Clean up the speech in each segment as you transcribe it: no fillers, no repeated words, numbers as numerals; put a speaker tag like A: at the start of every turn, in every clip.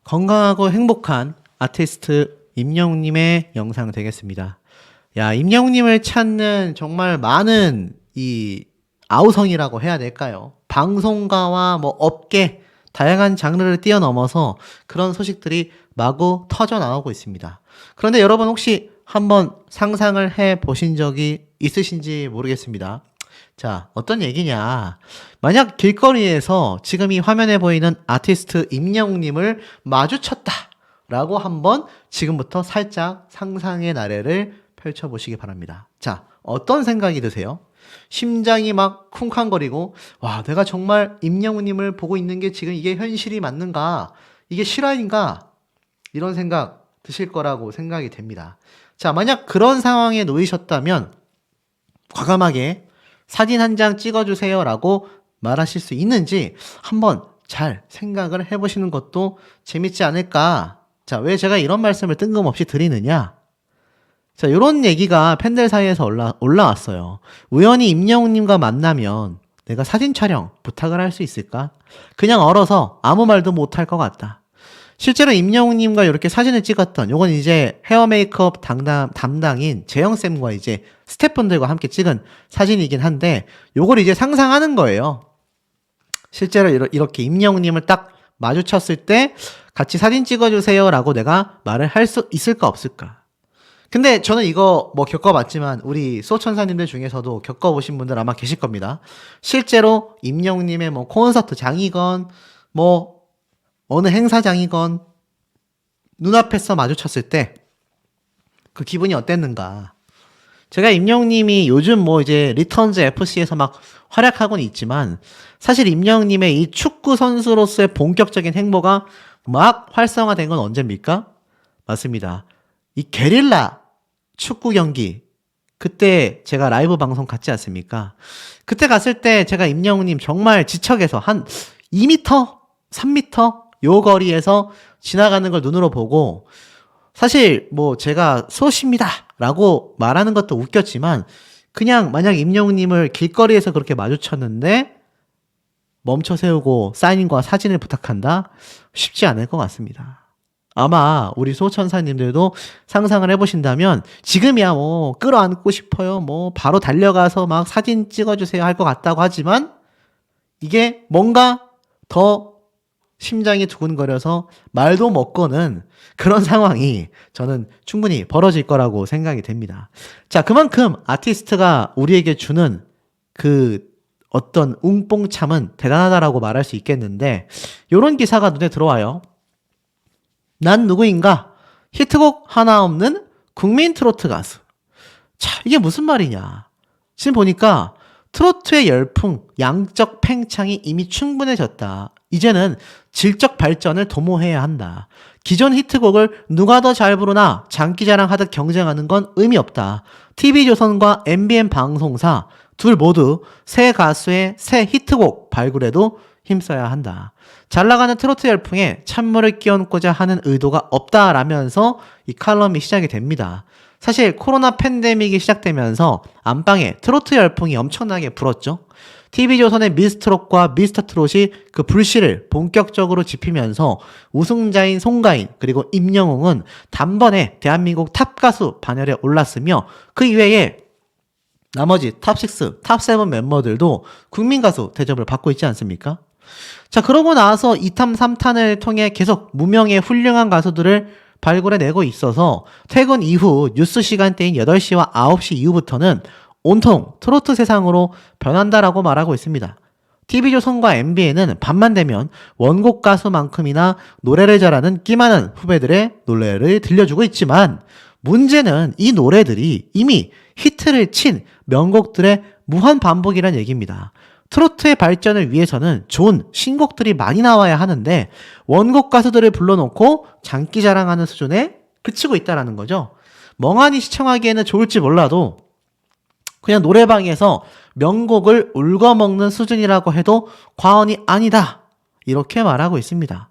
A: 건강하고 행복한 아티스트 임영웅님의 영상 되겠습니다. 야, 임영웅님을 찾는 정말 많은 이 아우성이라고 해야 될까요? 방송가와 뭐 업계, 다양한 장르를 뛰어넘어서 그런 소식들이 마구 터져 나오고 있습니다. 그런데 여러분 혹시 한번 상상을 해 보신 적이 있으신지 모르겠습니다. 자, 어떤 얘기냐. 만약 길거리에서 지금 이 화면에 보이는 아티스트 임영웅님을 마주쳤다. 라고 한번 지금부터 살짝 상상의 나래를 펼쳐보시기 바랍니다. 자, 어떤 생각이 드세요? 심장이 막 쿵쾅거리고, 와, 내가 정말 임영웅님을 보고 있는 게 지금 이게 현실이 맞는가? 이게 실화인가? 이런 생각 드실 거라고 생각이 됩니다. 자, 만약 그런 상황에 놓이셨다면, 과감하게 사진 한 장 찍어주세요 라고 말하실 수 있는지 한번 잘 생각을 해보시는 것도 재밌지 않을까. 자, 왜 제가 이런 말씀을 뜬금없이 드리느냐. 자, 이런 얘기가 팬들 사이에서 올라왔어요. 우연히 임영웅님과 만나면 내가 사진 촬영 부탁을 할 수 있을까? 그냥 얼어서 아무 말도 못할 것 같다. 실제로 임영웅님과 이렇게 사진을 찍었던, 요건 이제 헤어 메이크업 담당인 재영쌤과 이제 스태프분들과 함께 찍은 사진이긴 한데, 요걸 이제 상상하는 거예요. 실제로 이렇게 임영웅님을 딱 마주쳤을 때 같이 사진 찍어주세요 라고 내가 말을 할 수 있을까 없을까. 근데 저는 이거 뭐 겪어봤지만 우리 수호천사님들 중에서도 겪어보신 분들 아마 계실 겁니다. 실제로 임영웅님의 뭐 콘서트장이건 뭐 어느 행사장이건 눈앞에서 마주쳤을 때 그 기분이 어땠는가. 제가 임영웅님이 요즘 뭐 이제 리턴즈 FC에서 막 활약하고는 있지만 사실 임영웅님의 이 축구 선수로서의 본격적인 행보가 막 활성화된 건 언제입니까? 맞습니다. 이 게릴라 축구 경기, 그때 제가 라이브 방송 갔지 않습니까? 그때 갔을 때 제가 임영웅님 정말 지척에서 한 2m, 3m 요 거리에서 지나가는 걸 눈으로 보고, 사실 뭐 제가 소십니다 라고 말하는 것도 웃겼지만 그냥 만약 임영웅님을 길거리에서 그렇게 마주쳤는데 멈춰 세우고 사인과 사진을 부탁한다? 쉽지 않을 것 같습니다. 아마 우리 소천사님들도 상상을 해보신다면 지금이야 뭐 끌어안고 싶어요, 뭐 바로 달려가서 막 사진 찍어주세요 할 것 같다고 하지만 이게 뭔가 더 심장이 두근거려서 말도 못 거는 그런 상황이 저는 충분히 벌어질 거라고 생각이 됩니다. 자, 그만큼 아티스트가 우리에게 주는 그 어떤 웅뽕참은 대단하다라고 말할 수 있겠는데, 요런 기사가 눈에 들어와요. 난 누구인가? 히트곡 하나 없는 국민 트로트 가수. 자, 이게 무슨 말이냐. 지금 보니까 트로트의 열풍, 양적 팽창이 이미 충분해졌다. 이제는 질적 발전을 도모해야 한다. 기존 히트곡을 누가 더 잘 부르나 장기자랑 하듯 경쟁하는 건 의미 없다. TV조선과 MBN 방송사 둘 모두 새 가수의 새 히트곡 발굴에도 힘써야 한다. 잘 나가는 트로트 열풍에 찬물을 끼얹고자 하는 의도가 없다라면서 이 칼럼이 시작이 됩니다. 사실 코로나 팬데믹이 시작되면서 안방에 트로트 열풍이 엄청나게 불었죠. TV조선의 미스트롯과 미스터트롯이 그 불씨를 본격적으로 지피면서 우승자인 송가인 그리고 임영웅은 단번에 대한민국 탑가수 반열에 올랐으며 그 이외에 나머지 탑6, 탑7 멤버들도 국민가수 대접을 받고 있지 않습니까? 자, 그러고 나서 2탄, 3탄을 통해 계속 무명의 훌륭한 가수들을 발굴해내고 있어서 퇴근 이후 뉴스 시간대인 8시와 9시 이후부터는 온통 트로트 세상으로 변한다라고 말하고 있습니다. TV조선과 MBN은 밤만 되면 원곡 가수만큼이나 노래를 잘하는 끼 많은 후배들의 노래를 들려주고 있지만 문제는 이 노래들이 이미 히트를 친 명곡들의 무한 반복이란 얘기입니다. 트로트의 발전을 위해서는 좋은 신곡들이 많이 나와야 하는데 원곡 가수들을 불러놓고 장기자랑하는 수준에 그치고 있다는 거죠. 멍하니 시청하기에는 좋을지 몰라도 그냥 노래방에서 명곡을 울거먹는 수준이라고 해도 과언이 아니다. 이렇게 말하고 있습니다.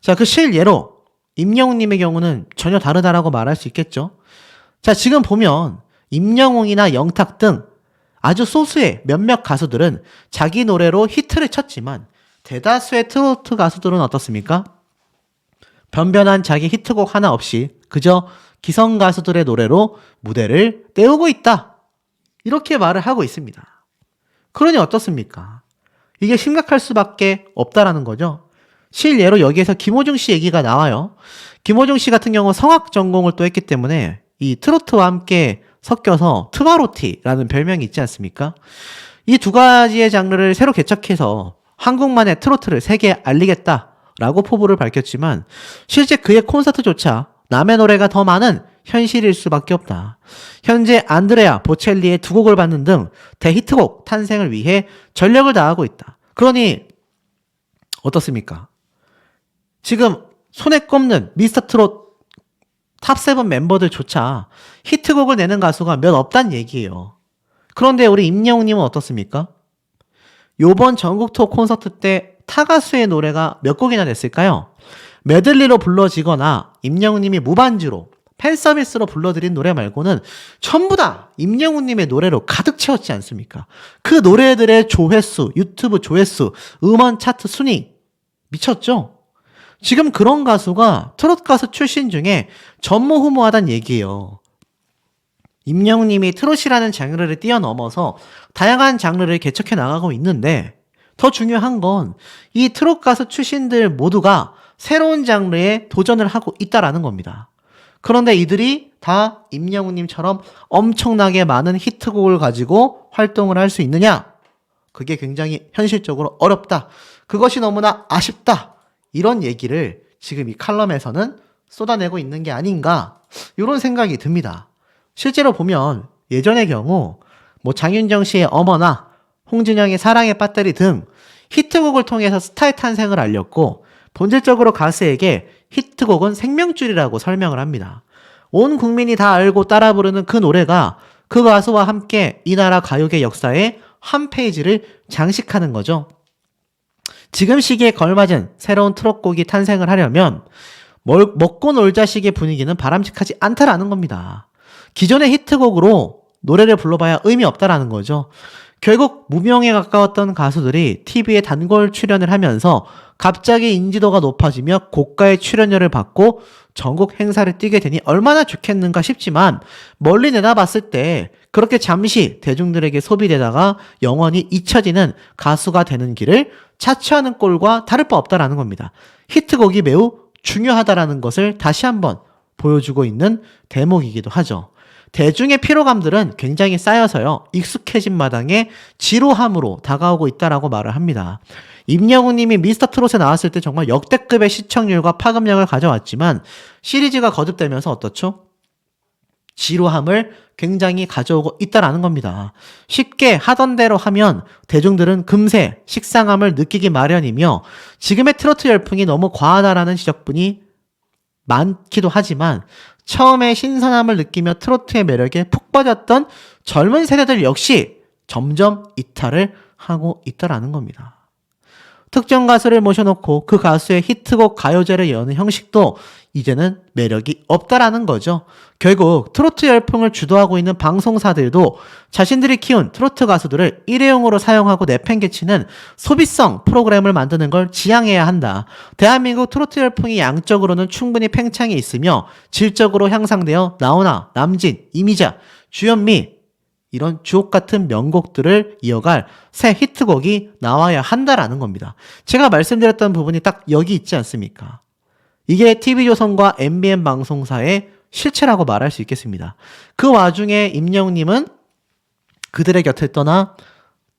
A: 자, 그 실예로 임영웅님의 경우는 전혀 다르다라고 말할 수 있겠죠. 자, 지금 보면 임영웅이나 영탁 등 아주 소수의 몇몇 가수들은 자기 노래로 히트를 쳤지만 대다수의 트로트 가수들은 어떻습니까? 변변한 자기 히트곡 하나 없이 그저 기성 가수들의 노래로 무대를 때우고 있다. 이렇게 말을 하고 있습니다. 그러니 어떻습니까? 이게 심각할 수밖에 없다라는 거죠. 실예로 여기에서 김호중 씨 얘기가 나와요. 김호중 씨 같은 경우 성악 전공을 또 했기 때문에 이 트로트와 함께 섞여서 트바로티라는 별명이 있지 않습니까? 이 두 가지의 장르를 새로 개척해서 한국만의 트로트를 세계에 알리겠다라고 포부를 밝혔지만 실제 그의 콘서트조차 남의 노래가 더 많은 현실일 수밖에 없다. 현재 안드레아 보첼리의 두 곡을 받는 등 대히트곡 탄생을 위해 전력을 다하고 있다. 그러니 어떻습니까? 지금 손에 꼽는 미스터 트롯 탑7 멤버들조차 히트곡을 내는 가수가 몇 없단 얘기예요. 그런데 우리 임영웅님은 어떻습니까? 요번 전국 투어 콘서트 때 타가수의 노래가 몇 곡이나 됐을까요? 메들리로 불러지거나 임영웅님이 무반주로 팬서비스로 불러드린 노래 말고는 전부 다 임영웅님의 노래로 가득 채웠지 않습니까? 그 노래들의 조회수, 유튜브 조회수, 음원 차트 순위 미쳤죠? 지금 그런 가수가 트롯 가수 출신 중에 전무후무하단 얘기예요. 임영웅님이 트롯이라는 장르를 뛰어넘어서 다양한 장르를 개척해 나가고 있는데 더 중요한 건 이 트롯 가수 출신들 모두가 새로운 장르에 도전을 하고 있다라는 겁니다. 그런데 이들이 다 임영웅님처럼 엄청나게 많은 히트곡을 가지고 활동을 할 수 있느냐? 그게 굉장히 현실적으로 어렵다. 그것이 너무나 아쉽다. 이런 얘기를 지금 이 칼럼에서는 쏟아내고 있는 게 아닌가 이런 생각이 듭니다. 실제로 보면 예전의 경우 뭐 장윤정 씨의 어머나 홍진영의 사랑의 배터리 등 히트곡을 통해서 스타의 탄생을 알렸고 본질적으로 가수에게 히트곡은 생명줄이라고 설명을 합니다. 온 국민이 다 알고 따라 부르는 그 노래가 그 가수와 함께 이 나라 가요계 역사의 한 페이지를 장식하는 거죠. 지금 시기에 걸맞은 새로운 트롯곡이 탄생을 하려면 먹고 놀자식의 분위기는 바람직하지 않다라는 겁니다. 기존의 히트곡으로 노래를 불러봐야 의미 없다라는 거죠. 결국 무명에 가까웠던 가수들이 TV에 단골 출연을 하면서 갑자기 인지도가 높아지며 고가의 출연료를 받고 전국 행사를 뛰게 되니 얼마나 좋겠는가 싶지만 멀리 내다봤을 때 그렇게 잠시 대중들에게 소비되다가 영원히 잊혀지는 가수가 되는 길을 자처하는 꼴과 다를 바 없다라는 겁니다. 히트곡이 매우 중요하다라는 것을 다시 한번 보여주고 있는 대목이기도 하죠. 대중의 피로감들은 굉장히 쌓여서요. 익숙해진 마당에 지루함으로 다가오고 있다라고 말을 합니다. 임영웅 님이 미스터 트롯에 나왔을 때 정말 역대급의 시청률과 파급력을 가져왔지만 시리즈가 거듭되면서 어떻죠? 지루함을 굉장히 가져오고 있다라는 겁니다. 쉽게 하던 대로 하면 대중들은 금세 식상함을 느끼기 마련이며 지금의 트로트 열풍이 너무 과하다라는 지적분이 많기도 하지만 처음에 신선함을 느끼며 트로트의 매력에 푹 빠졌던 젊은 세대들 역시 점점 이탈을 하고 있다라는 겁니다. 특정 가수를 모셔놓고 그 가수의 히트곡 가요제를 여는 형식도 이제는 매력이 없다라는 거죠. 결국 트로트 열풍을 주도하고 있는 방송사들도 자신들이 키운 트로트 가수들을 일회용으로 사용하고 내팽개치는 소비성 프로그램을 만드는 걸 지양해야 한다. 대한민국 트로트 열풍이 양적으로는 충분히 팽창해 있으며 질적으로 향상되어 나훈아, 남진, 이미자, 주현미 이런 주옥같은 명곡들을 이어갈 새 히트곡이 나와야 한다라는 겁니다. 제가 말씀드렸던 부분이 딱 여기 있지 않습니까? 이게 TV조선과 MBN 방송사의 실체라고 말할 수 있겠습니다. 그 와중에 임영웅님은 그들의 곁을 떠나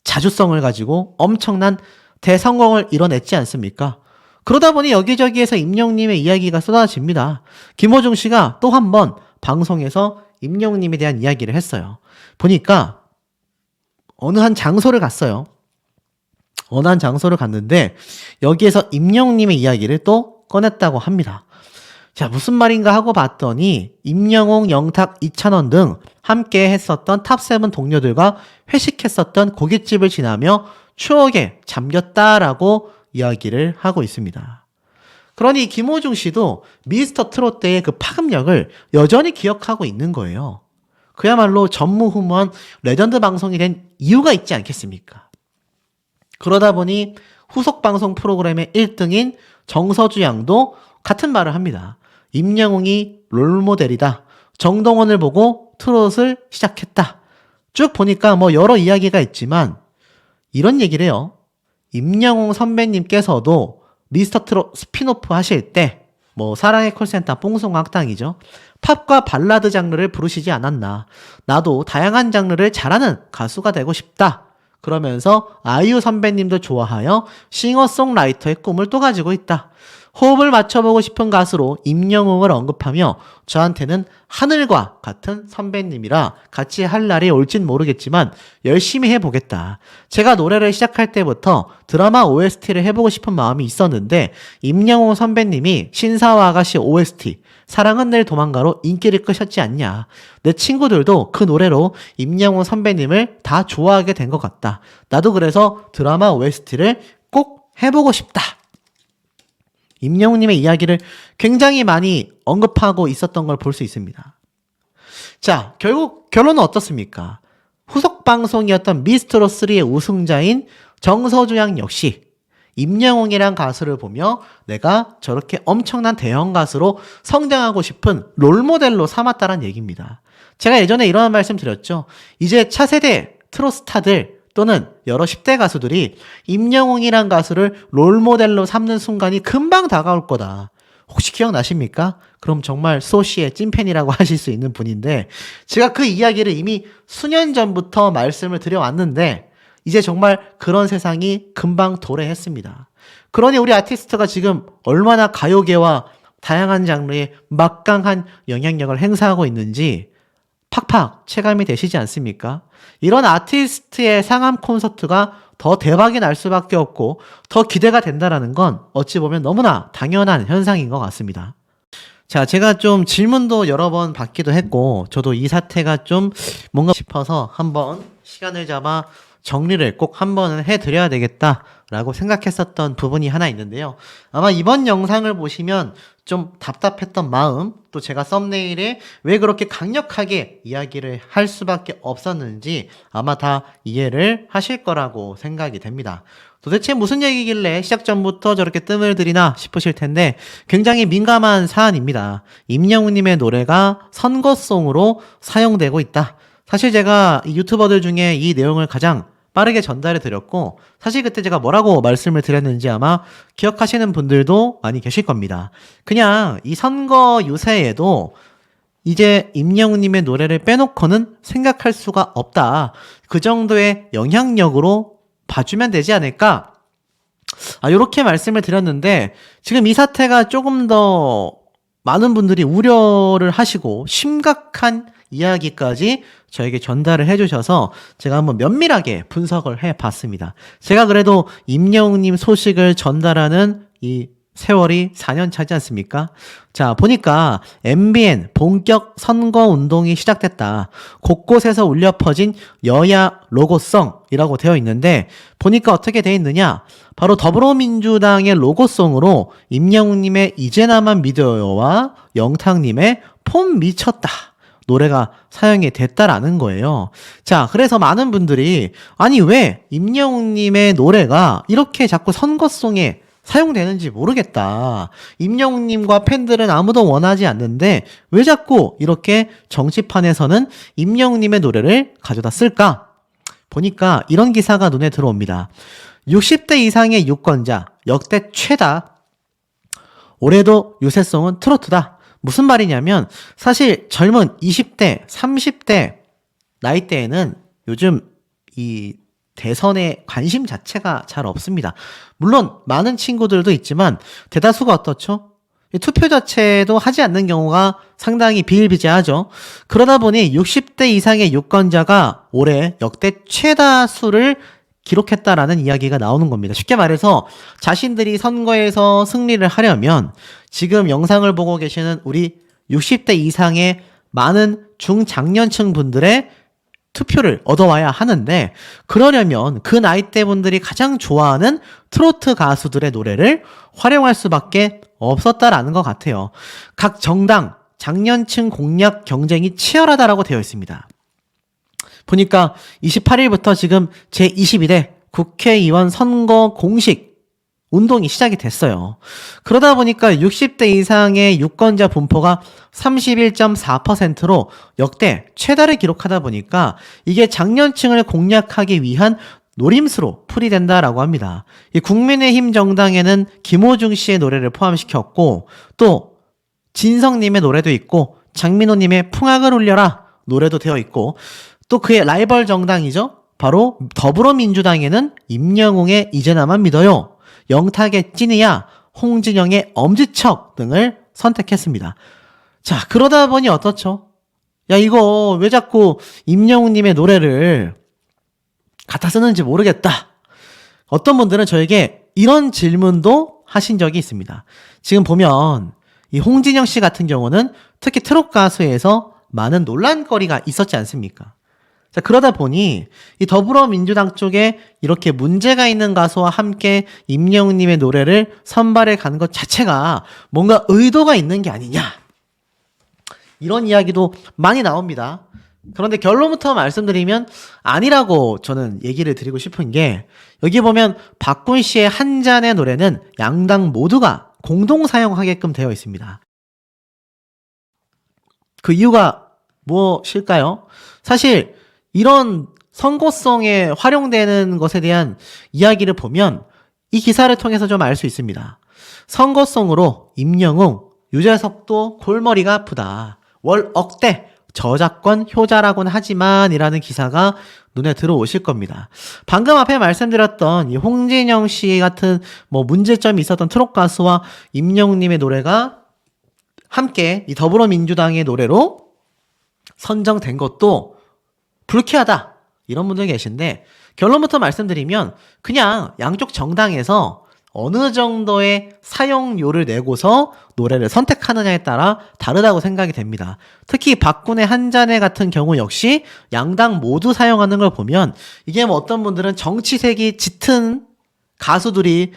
A: 자주성을 가지고 엄청난 대성공을 이뤄냈지 않습니까? 그러다 보니 여기저기에서 임영웅님의 이야기가 쏟아집니다. 김호중 씨가 또 한 번 방송에서 임영웅님에 대한 이야기를 했어요. 보니까 어느 한 장소를 갔어요. 어느 한 장소를 갔는데 여기에서 임영웅님의 이야기를 또 꺼냈다고 합니다. 자, 무슨 말인가 하고 봤더니 임영웅, 영탁, 이찬원 등 함께 했었던 탑7 동료들과 회식했었던 고깃집을 지나며 추억에 잠겼다라고 이야기를 하고 있습니다. 그러니 김호중 씨도 미스터 트롯 때의 그 파급력을 여전히 기억하고 있는 거예요. 그야말로 전무후무한 레전드 방송이 된 이유가 있지 않겠습니까? 그러다 보니 후속 방송 프로그램의 1등인 정서주 양도 같은 말을 합니다. 임영웅이 롤모델이다. 정동원을 보고 트롯을 시작했다. 쭉 보니까 뭐 여러 이야기가 있지만 이런 얘기를 해요. 임영웅 선배님께서도 미스터 트롯 스피노프 하실 때 뭐 사랑의 콜센터 뽕송악당이죠. 팝과 발라드 장르를 부르시지 않았나. 나도 다양한 장르를 잘하는 가수가 되고 싶다. 그러면서 아이유 선배님도 좋아하여 싱어송라이터의 꿈을 또 가지고 있다. 호흡을 맞춰보고 싶은 가수로 임영웅을 언급하며 저한테는 하늘과 같은 선배님이라 같이 할 날이 올진 모르겠지만 열심히 해보겠다. 제가 노래를 시작할 때부터 드라마 OST를 해보고 싶은 마음이 있었는데 임영웅 선배님이 신사와 아가씨 OST 사랑은 늘 도망가로 인기를 끄셨지 않냐. 내 친구들도 그 노래로 임영웅 선배님을 다 좋아하게 된 것 같다. 나도 그래서 드라마 OST를 꼭 해보고 싶다. 임영웅님의 이야기를 굉장히 많이 언급하고 있었던 걸 볼 수 있습니다. 자, 결국 결론은 어떻습니까? 후속 방송이었던 미스트롯3의 우승자인 정서주 양 역시 임영웅이란 가수를 보며 내가 저렇게 엄청난 대형 가수로 성장하고 싶은 롤모델로 삼았다는 얘기입니다. 제가 예전에 이런 말씀 드렸죠. 이제 차세대 트롯 스타들 또는 여러 10대 가수들이 임영웅이란 가수를 롤모델로 삼는 순간이 금방 다가올 거다. 혹시 기억나십니까? 그럼 정말 소시의 찐팬이라고 하실 수 있는 분인데 제가 그 이야기를 이미 수년 전부터 말씀을 드려왔는데 이제 정말 그런 세상이 금방 도래했습니다. 그러니 우리 아티스트가 지금 얼마나 가요계와 다양한 장르에 막강한 영향력을 행사하고 있는지 팍팍 체감이 되시지 않습니까? 이런 아티스트의 상암 콘서트가 더 대박이 날 수밖에 없고 더 기대가 된다는 건 어찌 보면 너무나 당연한 현상인 것 같습니다. 자, 제가 좀 질문도 여러 번 받기도 했고 저도 이 사태가 좀 뭔가 싶어서 한번 시간을 잡아 정리를 꼭 한번은 해드려야 되겠다라고 생각했었던 부분이 하나 있는데요. 아마 이번 영상을 보시면 좀 답답했던 마음, 또 제가 썸네일에 왜 그렇게 강력하게 이야기를 할 수밖에 없었는지 아마 다 이해를 하실 거라고 생각이 됩니다. 도대체 무슨 얘기길래 시작 전부터 저렇게 뜸을 들이나 싶으실 텐데 굉장히 민감한 사안입니다. 임영웅님의 노래가 선거송으로 사용되고 있다. 사실 제가 이 유튜버들 중에 이 내용을 가장 빠르게 전달해 드렸고 사실 그때 제가 뭐라고 말씀을 드렸는지 아마 기억하시는 분들도 많이 계실 겁니다. 그냥 이 선거 유세에도 이제 임영웅님의 노래를 빼놓고는 생각할 수가 없다. 그 정도의 영향력으로 봐주면 되지 않을까? 이렇게 말씀을 드렸는데 지금 이 사태가 조금 더 많은 분들이 우려를 하시고 심각한 이야기까지 저에게 전달을 해주셔서 제가 한번 면밀하게 분석을 해봤습니다. 제가 그래도 임영웅님 소식을 전달하는 이 세월이 4년 차지 않습니까? 자, 보니까 MBN 본격 선거 운동이 시작됐다. 곳곳에서 울려 퍼진 여야 로고송이라고 되어 있는데 보니까 어떻게 되어 있느냐? 바로 더불어민주당의 로고송으로 임영웅님의 이제 나만 믿어요와 영탁님의 폼 미쳤다. 노래가 사용이 됐다라는 거예요. 자, 그래서 많은 분들이 아니 왜 임영웅님의 노래가 이렇게 자꾸 선거송에 사용되는지 모르겠다. 임영웅님과 팬들은 아무도 원하지 않는데 왜 자꾸 이렇게 정치판에서는 임영웅님의 노래를 가져다 쓸까? 보니까 이런 기사가 눈에 들어옵니다. 60대 이상의 유권자 역대 최다. 올해도 유세송은 트로트다. 무슨 말이냐면 사실 젊은 20대, 30대 나이대에는 요즘 이 대선에 관심 자체가 잘 없습니다. 물론 많은 친구들도 있지만 대다수가 어떻죠? 투표 자체도 하지 않는 경우가 상당히 비일비재하죠. 그러다 보니 60대 이상의 유권자가 올해 역대 최다수를 기록했다라는 이야기가 나오는 겁니다. 쉽게 말해서 자신들이 선거에서 승리를 하려면 지금 영상을 보고 계시는 우리 60대 이상의 많은 중장년층 분들의 투표를 얻어와야 하는데 그러려면 그 나이대 분들이 가장 좋아하는 트로트 가수들의 노래를 활용할 수밖에 없었다라는 것 같아요. 각 정당 장년층 공략 경쟁이 치열하다라고 되어 있습니다. 보니까 28일부터 지금 제22대 국회의원 선거 공식 운동이 시작이 됐어요. 그러다 보니까 60대 이상의 유권자 분포가 31.4%로 역대 최다를 기록하다 보니까 이게 장년층을 공략하기 위한 노림수로 풀이된다라고 합니다. 이 국민의힘 정당에는 김호중 씨의 노래를 포함시켰고 또 진성님의 노래도 있고 장민호님의 풍악을 울려라 노래도 되어 있고 또 그의 라이벌 정당이죠. 바로 더불어민주당에는 임영웅의 이제 나만 믿어요, 영탁의 찐이야, 홍진영의 엄지척 등을 선택했습니다. 자, 그러다 보니 어떻죠? 야, 이거 왜 자꾸 임영웅님의 노래를 갖다 쓰는지 모르겠다. 어떤 분들은 저에게 이런 질문도 하신 적이 있습니다. 지금 보면 이 홍진영 씨 같은 경우는 특히 트롯 가수에서 많은 논란거리가 있었지 않습니까? 자, 그러다 보니 이 더불어민주당 쪽에 이렇게 문제가 있는 가수와 함께 임영웅님의 노래를 선발해 간 것 자체가 뭔가 의도가 있는 게 아니냐, 이런 이야기도 많이 나옵니다. 그런데 결론부터 말씀드리면 아니라고 저는 얘기를 드리고 싶은 게, 여기 보면 박군 씨의 한 잔의 노래는 양당 모두가 공동 사용하게끔 되어 있습니다. 그 이유가 무엇일까요? 사실 이런 선거송에 활용되는 것에 대한 이야기를 보면 이 기사를 통해서 좀 알 수 있습니다. 선거송으로 임영웅, 유재석도 골머리가 아프다, 월 억대, 저작권 효자라고는 하지만 이라는 기사가 눈에 들어오실 겁니다. 방금 앞에 말씀드렸던 이 홍진영 씨 같은 문제점이 있었던 트롯 가수와 임영웅님의 노래가 함께 이 더불어민주당의 노래로 선정된 것도 불쾌하다, 이런 분들 계신데, 결론부터 말씀드리면 그냥 양쪽 정당에서 어느 정도의 사용료를 내고서 노래를 선택하느냐에 따라 다르다고 생각이 됩니다. 특히 박군의 한 잔에 같은 경우 역시 양당 모두 사용하는 걸 보면 이게 어떤 분들은 정치색이 짙은 가수들이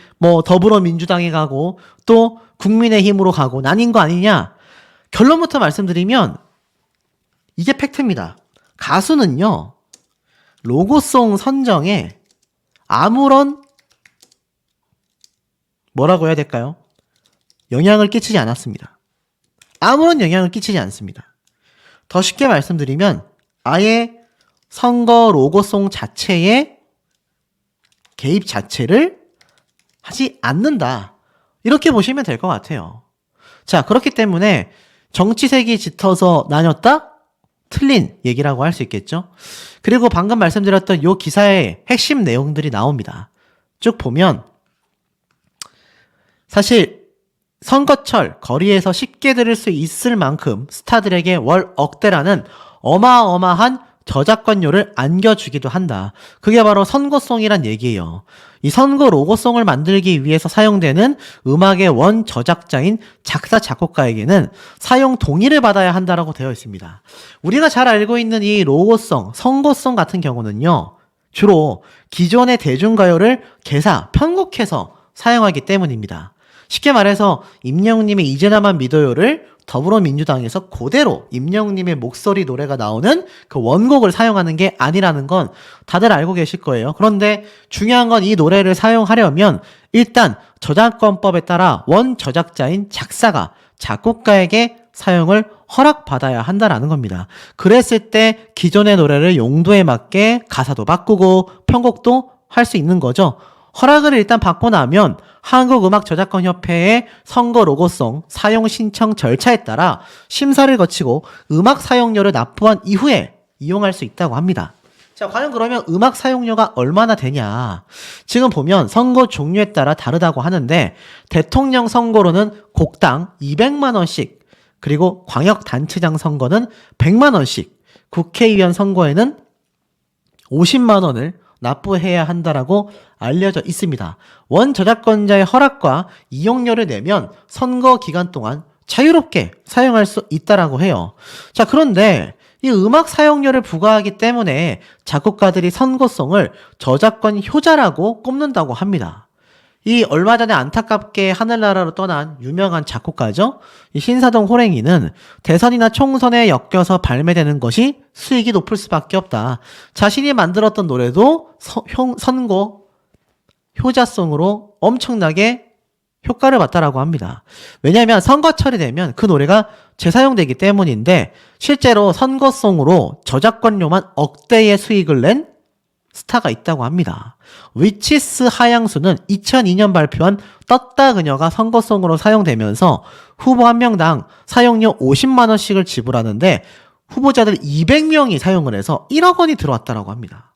A: 더불어민주당에 가고 또 국민의힘으로 가고 나뉜 거 아니냐. 결론부터 말씀드리면 이게 팩트입니다. 가수는요, 로고송 선정에 아무런 뭐라고 해야 될까요? 영향을 끼치지 않았습니다. 아무런 영향을 끼치지 않습니다. 더 쉽게 말씀드리면 아예 선거 로고송 자체에 개입 자체를 하지 않는다, 이렇게 보시면 될 것 같아요. 자, 그렇기 때문에 정치색이 짙어서 나뉘었다? 틀린 얘기라고 할 수 있겠죠. 그리고 방금 말씀드렸던 이 기사의 핵심 내용들이 나옵니다. 쭉 보면 사실 선거철 거리에서 쉽게 들을 수 있을 만큼 스타들에게 월 억대라는 어마어마한 저작권료를 안겨주기도 한다. 그게 바로 선거송이란 얘기예요. 이 선거 로고송을 만들기 위해서 사용되는 음악의 원 저작자인 작사 작곡가에게는 사용 동의를 받아야 한다라고 되어 있습니다. 우리가 잘 알고 있는 이 로고송, 선거송 같은 경우는요, 주로 기존의 대중가요를 개사, 편곡해서 사용하기 때문입니다. 쉽게 말해서 임영웅님의 이제 나만 믿어요를 더불어민주당에서 그대로 임영웅님의 목소리 노래가 나오는 그 원곡을 사용하는 게 아니라는 건 다들 알고 계실 거예요. 그런데 중요한 건 이 노래를 사용하려면 일단 저작권법에 따라 원 저작자인 작사가 작곡가에게 사용을 허락받아야 한다라는 겁니다. 그랬을 때 기존의 노래를 용도에 맞게 가사도 바꾸고 편곡도 할 수 있는 거죠. 허락을 일단 받고 나면 한국음악저작권협회의 선거 로고송 사용 신청 절차에 따라 심사를 거치고 음악 사용료를 납부한 이후에 이용할 수 있다고 합니다. 자, 과연 그러면 음악 사용료가 얼마나 되냐? 지금 보면 선거 종류에 따라 다르다고 하는데 대통령 선거로는 곡당 200만 원씩, 그리고 광역단체장 선거는 100만 원씩, 국회의원 선거에는 50만 원을 납부해야 한다라고 알려져 있습니다. 원 저작권자의 허락과 이용료를 내면 선거 기간 동안 자유롭게 사용할 수 있다라고 해요. 자, 그런데 이 음악 사용료를 부과하기 때문에 작곡가들이 선거송을 저작권 효자라고 꼽는다고 합니다. 이 얼마 전에 안타깝게 하늘나라로 떠난 유명한 작곡가죠. 이 신사동 호랭이는 대선이나 총선에 엮여서 발매되는 것이 수익이 높을 수밖에 없다. 자신이 만들었던 노래도 선거 효자송으로 엄청나게 효과를 봤다라고 합니다. 왜냐하면 선거철이 되면 그 노래가 재사용되기 때문인데 실제로 선거송으로 저작권료만 억대의 수익을 낸 스타가 있다고 합니다. 위치스 하양수는 2002년 발표한 떴다 그녀가 선거송으로 사용되면서 후보 한 명당 사용료 50만 원씩을 지불하는데 후보자들 200명이 사용을 해서 1억 원이 들어왔다라고 합니다.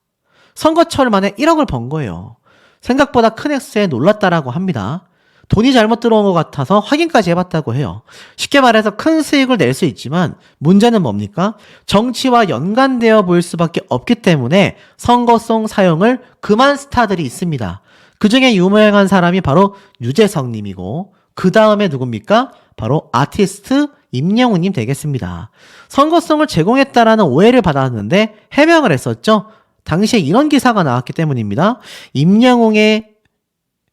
A: 선거철 만에 1억을 번 거예요. 생각보다 큰 액수에 놀랐다라고 합니다. 돈이 잘못 들어온 것 같아서 확인까지 해봤다고 해요. 쉽게 말해서 큰 수익을 낼 수 있지만 문제는 뭡니까? 정치와 연관되어 보일 수밖에 없기 때문에 선거송 사용을 금한 스타들이 있습니다. 그 중에 유명한 사람이 바로 유재석 님이고 그 다음에 누굽니까? 바로 아티스트 임영웅님 되겠습니다. 선거송을 제공했다라는 오해를 받았는데 해명을 했었죠. 당시에 이런 기사가 나왔기 때문입니다. 임영웅의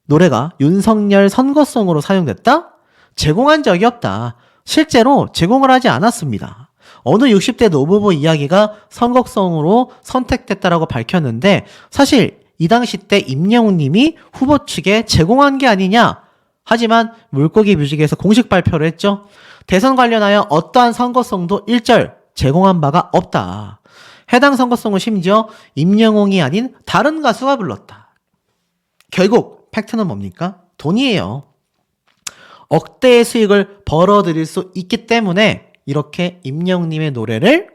A: 노래가 윤석열 선거송으로 사용됐다? 제공한 적이 없다. 실제로 제공을 하지 않았습니다. 어느 60대 노부부 이야기가 선거송으로 선택됐다라고 밝혔는데 사실 이 당시 때 임영웅 님이 후보 측에 제공한 게 아니냐? 하지만 물고기 뮤직에서 공식 발표를 했죠. 대선 관련하여 어떠한 선거송도 일절 제공한 바가 없다. 해당 선거송은 심지어 임영웅이 아닌 다른 가수가 불렀다. 결국 팩트는 뭡니까? 돈이에요. 억대의 수익을 벌어들일 수 있기 때문에 이렇게 임영웅님의 노래를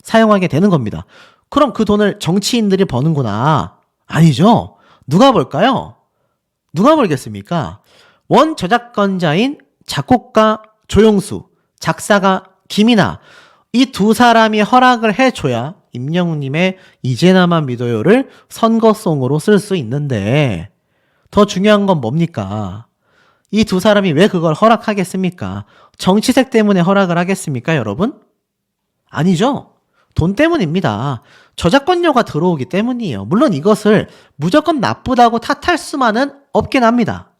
A: 사용하게 되는 겁니다. 그럼 그 돈을 정치인들이 버는구나. 아니죠. 누가 벌까요? 누가 벌겠습니까? 원 저작권자인 작곡가 조용수, 작사가 김이나 이 두 사람이 허락을 해줘야 임영웅님의 이제나만 믿어요를 선거송으로 쓸 수 있는데 더 중요한 건 뭡니까? 이 두 사람이 왜 그걸 허락하겠습니까? 정치색 때문에 허락을 하겠습니까, 여러분? 아니죠. 돈 때문입니다. 저작권료가 들어오기 때문이에요. 물론 이것을 무조건 나쁘다고 탓할 수만은 없긴 합니다.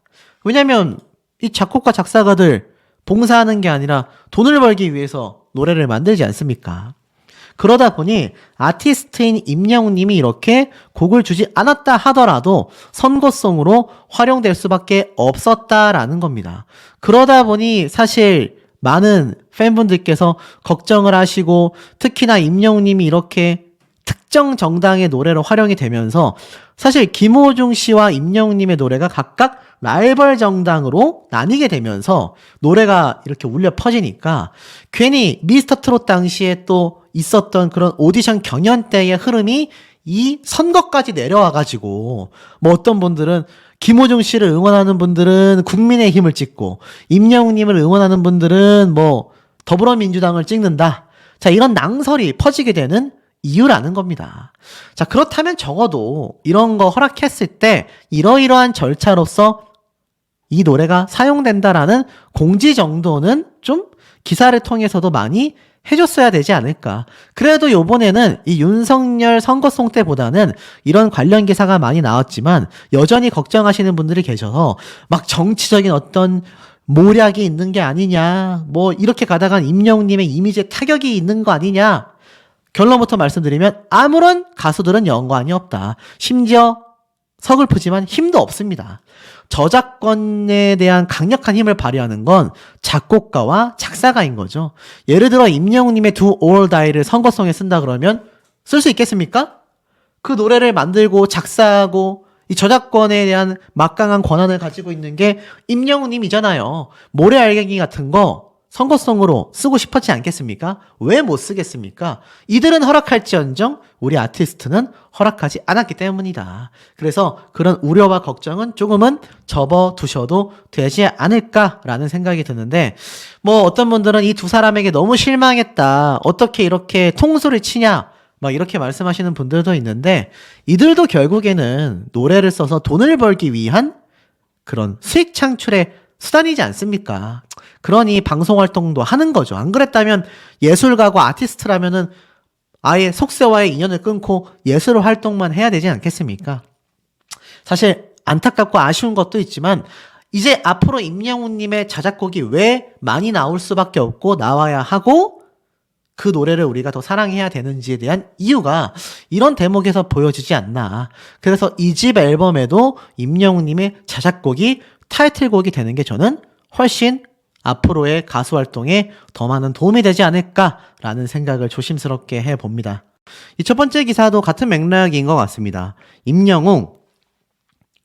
A: 왜냐면 이 작곡가 작사가들 봉사하는 게 아니라 돈을 벌기 위해서 노래를 만들지 않습니까? 그러다 보니 아티스트인 임영웅 님이 이렇게 곡을 주지 않았다 하더라도 선거송으로 활용될 수밖에 없었다라는 겁니다. 그러다 보니 사실 많은 팬분들께서 걱정을 하시고 특히나 임영웅 님이 이렇게 특정 정당의 노래로 활용이 되면서 사실 김호중 씨와 임영웅 님의 노래가 각각 라이벌 정당으로 나뉘게 되면서 노래가 이렇게 울려 퍼지니까 괜히 미스터 트롯 당시에 또 있었던 그런 오디션 경연 때의 흐름이 이 선거까지 내려와가지고 뭐 어떤 분들은 김호중 씨를 응원하는 분들은 국민의힘을 찍고 임영웅 님을 응원하는 분들은 뭐 더불어민주당을 찍는다. 자, 이런 낭설이 퍼지게 되는 이유라는 겁니다. 자, 그렇다면 적어도 이런 거 허락했을 때 이러이러한 절차로서 이 노래가 사용된다라는 공지 정도는 좀 기사를 통해서도 많이 해줬어야 되지 않을까. 그래도 요번에는 이 윤석열 선거송 때보다는 이런 관련 기사가 많이 나왔지만 여전히 걱정하시는 분들이 계셔서 막 정치적인 어떤 모략이 있는 게 아니냐, 뭐 이렇게 가다간 임영웅님의 이미지에 타격이 있는 거 아니냐. 결론부터 말씀드리면 아무런 가수들은 연관이 없다. 심지어 서글프지만 힘도 없습니다. 저작권에 대한 강력한 힘을 발휘하는 건 작곡가와 작사가인 거죠. 예를 들어 임영웅님의 Do or Die를 선거송에 쓴다 그러면 쓸 수 있겠습니까? 그 노래를 만들고 작사하고 이 저작권에 대한 막강한 권한을 가지고 있는 게 임영웅님이잖아요. 모래알갱이 같은 거 선거송으로 쓰고 싶었지 않겠습니까? 왜 못 쓰겠습니까? 이들은 허락할지언정 우리 아티스트는 허락하지 않았기 때문이다. 그래서 그런 우려와 걱정은 조금은 접어두셔도 되지 않을까라는 생각이 드는데 뭐 어떤 분들은 이 두 사람에게 너무 실망했다. 어떻게 이렇게 통수를 치냐. 막 이렇게 말씀하시는 분들도 있는데 이들도 결국에는 노래를 써서 돈을 벌기 위한 그런 수익 창출의 수단이지 않습니까? 그러니 방송 활동도 하는 거죠. 안 그랬다면 예술가고 아티스트라면은 아예 속세와의 인연을 끊고 예술 활동만 해야 되지 않겠습니까? 사실 안타깝고 아쉬운 것도 있지만 이제 앞으로 임영웅님의 자작곡이 왜 많이 나올 수밖에 없고 나와야 하고 그 노래를 우리가 더 사랑해야 되는지에 대한 이유가 이런 대목에서 보여지지 않나. 그래서 이 집 앨범에도 임영웅님의 자작곡이 타이틀곡이 되는 게 저는 훨씬 앞으로의 가수 활동에 더 많은 도움이 되지 않을까라는 생각을 조심스럽게 해봅니다. 이 첫 번째 기사도 같은 맥락인 것 같습니다. 임영웅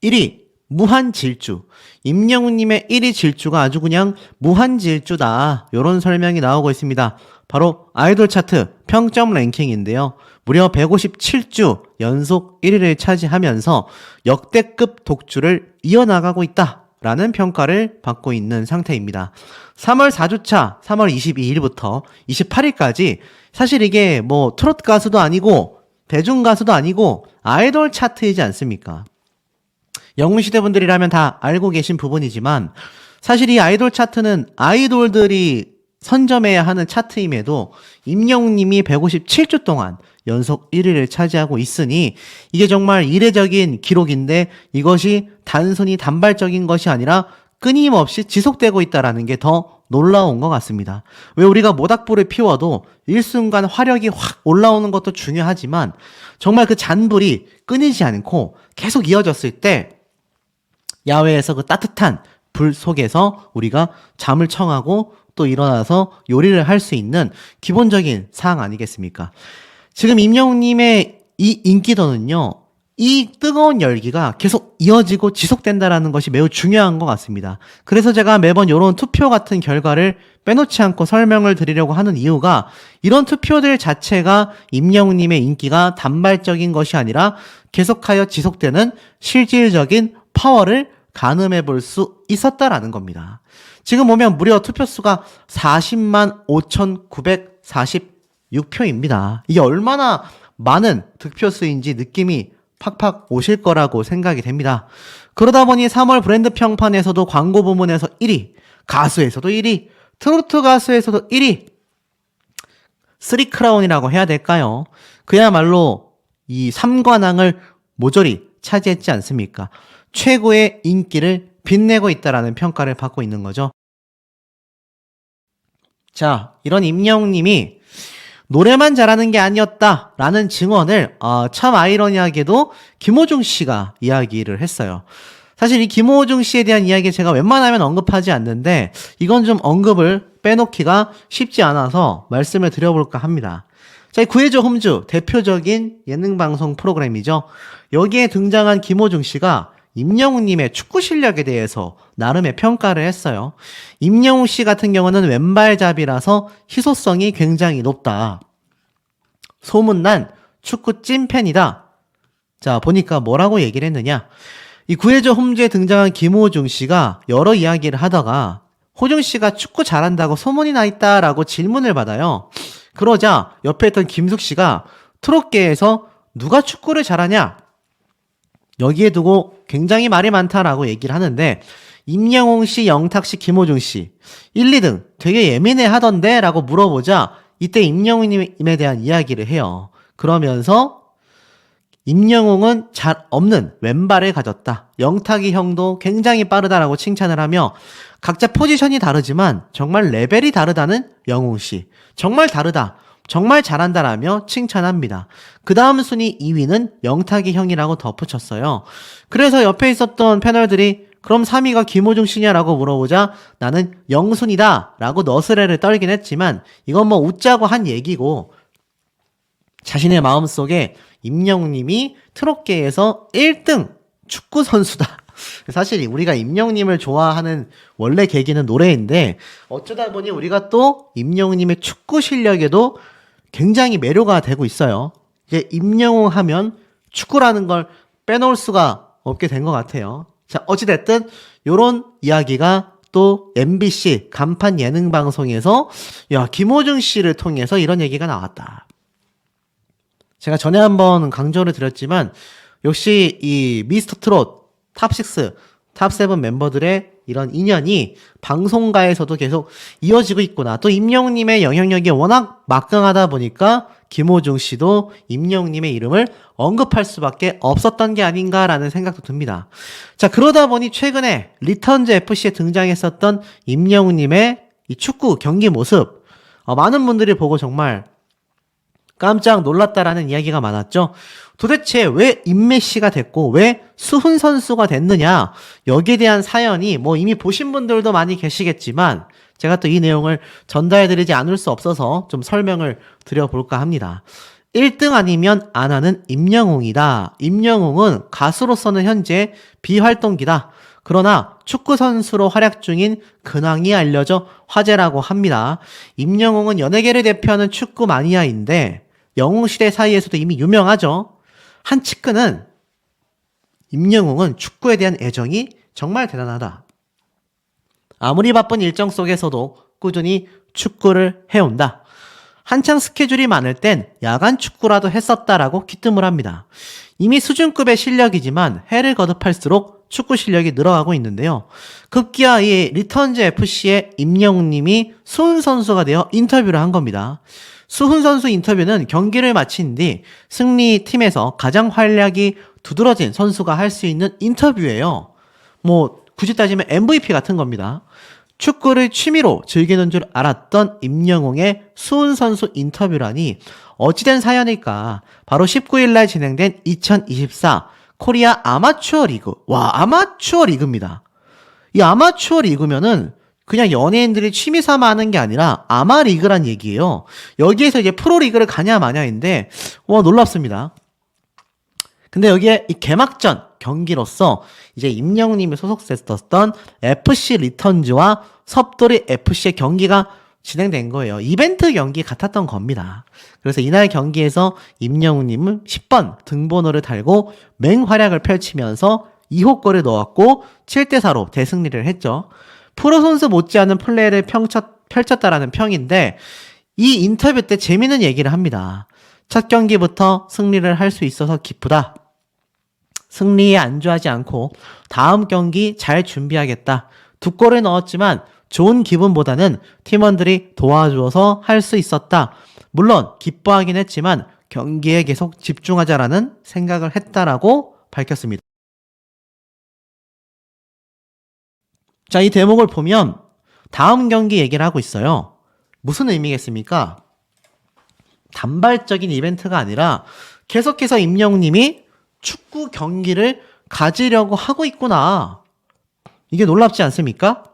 A: 1위 무한질주. 임영웅님의 1위 질주가 아주 그냥 무한질주다. 이런 설명이 나오고 있습니다. 바로 아이돌 차트 평점 랭킹인데요. 무려 157주 연속 1위를 차지하면서 역대급 독주를 이어나가고 있다라는 평가를 받고 있는 상태입니다. 3월 4주차 3월 22일부터 28일까지 사실 이게 뭐 트로트 가수도 아니고 대중 가수도 아니고 아이돌 차트이지 않습니까? 영웅시대 분들이라면 다 알고 계신 부분이지만 사실 이 아이돌 차트는 아이돌들이 선점해야 하는 차트임에도 임영웅님이 157주 동안 연속 1위를 차지하고 있으니 이게 정말 이례적인 기록인데 이것이 단순히 단발적인 것이 아니라 끊임없이 지속되고 있다는 게 더 놀라운 것 같습니다. 왜 우리가 모닥불을 피워도 일순간 화력이 확 올라오는 것도 중요하지만 정말 그 잔불이 끊이지 않고 계속 이어졌을 때 야외에서 그 따뜻한 불 속에서 우리가 잠을 청하고 또 일어나서 요리를 할 수 있는 기본적인 사항 아니겠습니까? 지금 임영웅님의 이 인기도는요, 이 뜨거운 열기가 계속 이어지고 지속된다라는 것이 매우 중요한 것 같습니다. 그래서 제가 매번 이런 투표 같은 결과를 빼놓지 않고 설명을 드리려고 하는 이유가 이런 투표들 자체가 임영웅님의 인기가 단발적인 것이 아니라 계속하여 지속되는 실질적인 파워를 가늠해 볼 수 있었다라는 겁니다. 지금 보면 무려 투표수가 40만 5,946표입니다. 이게 얼마나 많은 득표수인지 느낌이 팍팍 오실 거라고 생각이 됩니다. 그러다 보니 3월 브랜드 평판에서도 광고 부문에서 1위, 가수에서도 1위, 트로트 가수에서도 1위, 3크라운이라고 해야 될까요? 그야말로 이 3관왕을 모조리 차지했지 않습니까? 최고의 인기를 빛내고 있다라는 평가를 받고 있는 거죠. 자, 이런 임영웅님이 노래만 잘하는 게 아니었다라는 증언을 참 아이러니하게도 김호중 씨가 이야기를 했어요. 사실 이 김호중 씨에 대한 이야기 제가 웬만하면 언급하지 않는데 이건 좀 언급을 빼놓기가 쉽지 않아서 말씀을 드려볼까 합니다. 자, 구해줘 홈즈 대표적인 예능방송 프로그램이죠. 여기에 등장한 김호중 씨가 임영웅님의 축구 실력에 대해서 나름의 평가를 했어요. 임영웅 씨 같은 경우는 왼발잡이라서 희소성이 굉장히 높다. 소문난 축구 찐팬이다. 자, 보니까 뭐라고 얘기를 했느냐. 이 구해줘 홈즈에 등장한 김호중 씨가 여러 이야기를 하다가 호중 씨가 축구 잘한다고 소문이 나 있다라고 질문을 받아요. 그러자 옆에 있던 김숙 씨가 트롯계에서 누가 축구를 잘하냐? 여기에 두고 굉장히 말이 많다라고 얘기를 하는데 임영웅 씨, 영탁 씨, 김호중 씨 1, 2등 되게 예민해 하던데 라고 물어보자 이때 임영웅님에 대한 이야기를 해요. 그러면서 임영웅은 잘 없는 왼발을 가졌다. 영탁이 형도 굉장히 빠르다라고 칭찬을 하며 각자 포지션이 다르지만 정말 레벨이 다르다는 영웅 씨. 정말 다르다. 정말 잘한다라며 칭찬합니다. 그 다음 순위 2위는 영탁이 형이라고 덧붙였어요. 그래서 옆에 있었던 패널들이 그럼 3위가 김호중 씨냐라고 물어보자 나는 영순이다 라고 너스레를 떨긴 했지만 이건 뭐 웃자고 한 얘기고 자신의 마음속에 임영웅님이 트롯계에서 1등 축구 선수다. 사실 우리가 임영웅님을 좋아하는 원래 계기는 노래인데 어쩌다 보니 우리가 또 임영웅님의 축구 실력에도 굉장히 매료가 되고 있어요. 이제 임영웅 하면 축구라는 걸 빼놓을 수가 없게 된 것 같아요. 자, 어찌됐든 요런 이야기가 또 MBC 간판 예능 방송에서 야, 김호중 씨를 통해서 이런 얘기가 나왔다. 제가 전에 한번 강조를 드렸지만 역시 이 미스터 트롯 탑6, 탑7 멤버들의 이런 인연이 방송가에서도 계속 이어지고 있구나. 또 임영웅님의 영향력이 워낙 막강하다 보니까 김호중 씨도 임영웅님의 이름을 언급할 수밖에 없었던 게 아닌가라는 생각도 듭니다. 자, 그러다 보니 최근에 리턴즈 FC에 등장했었던 임영웅님의 이 축구 경기 모습 많은 분들이 보고 정말 깜짝 놀랐다라는 이야기가 많았죠. 도대체 왜 임메시가 됐고 왜 수훈 선수가 됐느냐, 여기에 대한 사연이 이미 보신 분들도 많이 계시겠지만 제가 또 이 내용을 전달해드리지 않을 수 없어서 좀 설명을 드려볼까 합니다. 1등 아니면 안 하는 임영웅이다. 임영웅은 가수로서는 현재 비활동기다. 그러나 축구 선수로 활약 중인 근황이 알려져 화제라고 합니다. 임영웅은 연예계를 대표하는 축구 마니아인데 영웅시대 사이에서도 이미 유명하죠. 한 측근은 임영웅은 축구에 대한 애정이 정말 대단하다. 아무리 바쁜 일정 속에서도 꾸준히 축구를 해온다. 한창 스케줄이 많을 땐 야간 축구라도 했었다라고 귀뜸을 합니다. 이미 수준급의 실력이지만 해를 거듭할수록 축구 실력이 늘어가고 있는데요. 급기야 이 리턴즈 FC의 임영웅님이 수훈 선수가 되어 인터뷰를 한 겁니다. 수훈 선수 인터뷰는 경기를 마친 뒤 승리팀에서 가장 활약이 두드러진 선수가 할 수 있는 인터뷰예요. 굳이 따지면 MVP 같은 겁니다. 축구를 취미로 즐기는 줄 알았던 임영웅의 수훈 선수 인터뷰라니 어찌된 사연일까. 바로 19일 날 진행된 2024 코리아 아마추어 리그. 와, 아마추어 리그입니다. 이 아마추어 리그면은 그냥 연예인들이 취미 삼아 하는 게 아니라 아마리그란 얘기예요. 여기에서 이제 프로리그를 가냐 마냐인데 놀랍습니다. 근데 여기에 이 개막전 경기로서 이제 임영웅님이 소속됐었던 FC 리턴즈와 섭돌이 FC의 경기가 진행된 거예요. 이벤트 경기 같았던 겁니다. 그래서 이날 경기에서 임영웅님은 10번 등번호를 달고 맹활약을 펼치면서 2호골을 넣었고 7대4로 대승리를 했죠. 프로 선수 못지않은 플레이를 펼쳤다라는 평인데 이 인터뷰 때 재미있는 얘기를 합니다. 첫 경기부터 승리를 할 수 있어서 기쁘다. 승리에 안주하지 않고 다음 경기 잘 준비하겠다. 2골을 넣었지만 좋은 기분보다는 팀원들이 도와주어서 할 수 있었다. 물론 기뻐하긴 했지만 경기에 계속 집중하자라는 생각을 했다라고 밝혔습니다. 자, 이 대목을 보면 다음 경기 얘기를 하고 있어요. 무슨 의미겠습니까? 단발적인 이벤트가 아니라 계속해서 임영웅님이 축구 경기를 가지려고 하고 있구나. 이게 놀랍지 않습니까?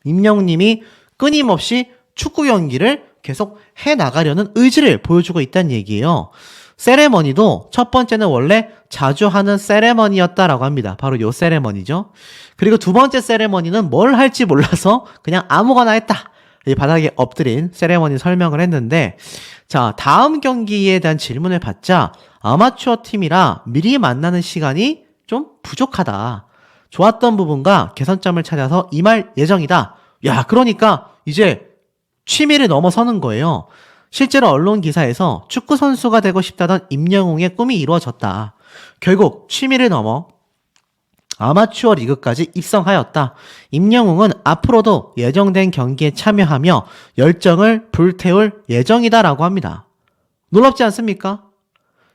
A: 임영웅님이 끊임없이 축구 경기를 계속 해나가려는 의지를 보여주고 있다는 얘기예요. 세레머니도 첫 번째는 원래 자주 하는 세레머니였다라고 합니다. 바로 요 세레머니죠. 그리고 두 번째 세레머니는 뭘 할지 몰라서 그냥 아무거나 했다. 이 바닥에 엎드린 세레머니 설명을 했는데, 자, 다음 경기에 대한 질문을 받자 아마추어 팀이라 미리 만나는 시간이 좀 부족하다. 좋았던 부분과 개선점을 찾아서 임할 예정이다. 야, 그러니까 이제 취미를 넘어서는 거예요. 실제로 언론 기사에서 축구 선수가 되고 싶다던 임영웅의 꿈이 이루어졌다. 결국 취미를 넘어 아마추어 리그까지 입성하였다. 임영웅은 앞으로도 예정된 경기에 참여하며 열정을 불태울 예정이다라고 합니다. 놀랍지 않습니까?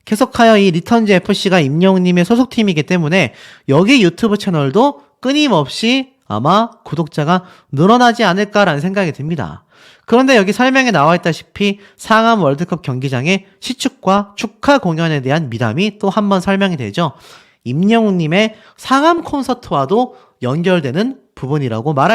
A: 계속하여 이 리턴즈 FC가 임영웅님의 소속팀이기 때문에 여기 유튜브 채널도 끊임없이 아마 구독자가 늘어나지 않을까라는 생각이 듭니다. 그런데 여기 설명에 나와 있다시피 상암 월드컵 경기장의 시축과 축하 공연에 대한 미담이 또 한 번 설명이 되죠. 임영웅님의 상암 콘서트와도 연결되는 부분이라고 말할